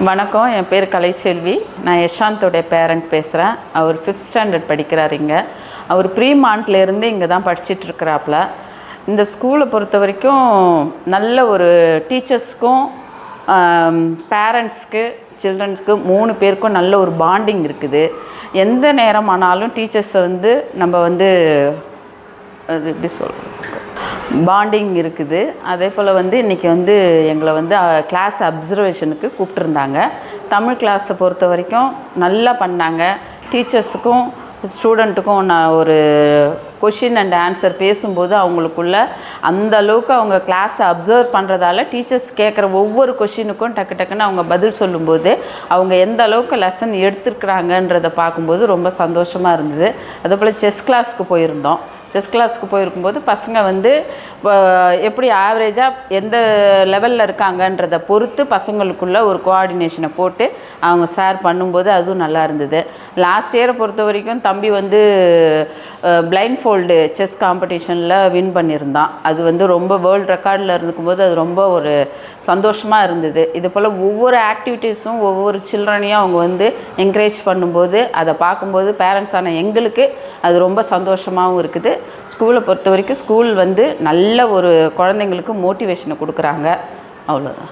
வணக்கம், என் பேர் கலைச்செல்வி. நான் யஷாந்தோடைய பேரண்ட் பேசுகிறேன். அவர் 5th ஸ்டாண்டர்ட் படிக்கிறார். அவர் ப்ரீமாண்ட்லேருந்து இங்கே தான் படிச்சிட்ருக்கிறாப்புல. இந்த ஸ்கூலை பொறுத்த வரைக்கும் நல்ல ஒரு டீச்சர்ஸ்க்கும் பேரண்ட்ஸ்க்கு சில்ட்ரன்ஸ்க்கு 3 பேருக்கும் நல்ல ஒரு பாண்டிங் இருக்குது. எந்த நேரமானாலும் டீச்சர்ஸை நம்ம அது எப்படி சொல்கிறோம், பாண்டிங் இருக்குது. அதே போல் இன்றைக்கி எங்களை கிளாஸ் அப்சர்வேஷனுக்கு கூப்பிட்டுருந்தாங்க. தமிழ் கிளாஸை பொறுத்த வரைக்கும் நல்லா பண்ணாங்க. டீச்சர்ஸுக்கும் ஸ்டூடெண்ட்டுக்கும் நான் ஒரு கொஷின் அண்ட் ஆன்சர் பேசும்போது அவங்களுக்குள்ள அந்த அளவுக்கு அவங்க கிளாஸை அப்சர்வ் பண்ணுறதால டீச்சர்ஸ் கேட்குற ஒவ்வொரு கொஷினுக்கும் டக்குன்னு அவங்க பதில் சொல்லும்போது அவங்க எந்த அளவுக்கு லெசன் எடுத்துருக்குறாங்கன்றதை பார்க்கும்போது ரொம்ப சந்தோஷமாக இருந்தது. அதே போல் செஸ் கிளாஸுக்கு போயிருக்கும்போது பசங்க எப்படி ஆவரேஜாக எந்த லெவலில் இருக்காங்கன்றதை பொறுத்து பசங்களுக்குள்ளே ஒரு கோஆர்டினேஷனை போட்டு அவங்க ஷேர் பண்ணும்போது அதுவும் நல்லா இருந்தது. லாஸ்ட் இயரை பொறுத்த வரைக்கும் தம்பி பிளைண்ட் ஃபோல்டு செஸ் காம்படிஷனில் வின் பண்ணியிருந்தான். அது ரொம்ப வேர்ல்டு ரெக்கார்டில் இருக்கும்போது அது ரொம்ப ஒரு சந்தோஷமாக இருந்தது. இது போல் ஒவ்வொரு ஆக்டிவிட்டீஸும் ஒவ்வொரு சில்ட்ரனையும் அவங்க என்கரேஜ் பண்ணும்போது அதை பார்க்கும்போது பேரண்ட்ஸான எங்களுக்கு அது ரொம்ப சந்தோஷமாகவும் இருக்குது. ஸ்கூலை பொறுத்த வரைக்கும் ஸ்கூல் நல்ல ஒரு குழந்தைங்களுக்கு மோட்டிவேஷனை கொடுக்குறாங்க. அவ்வளோதான்.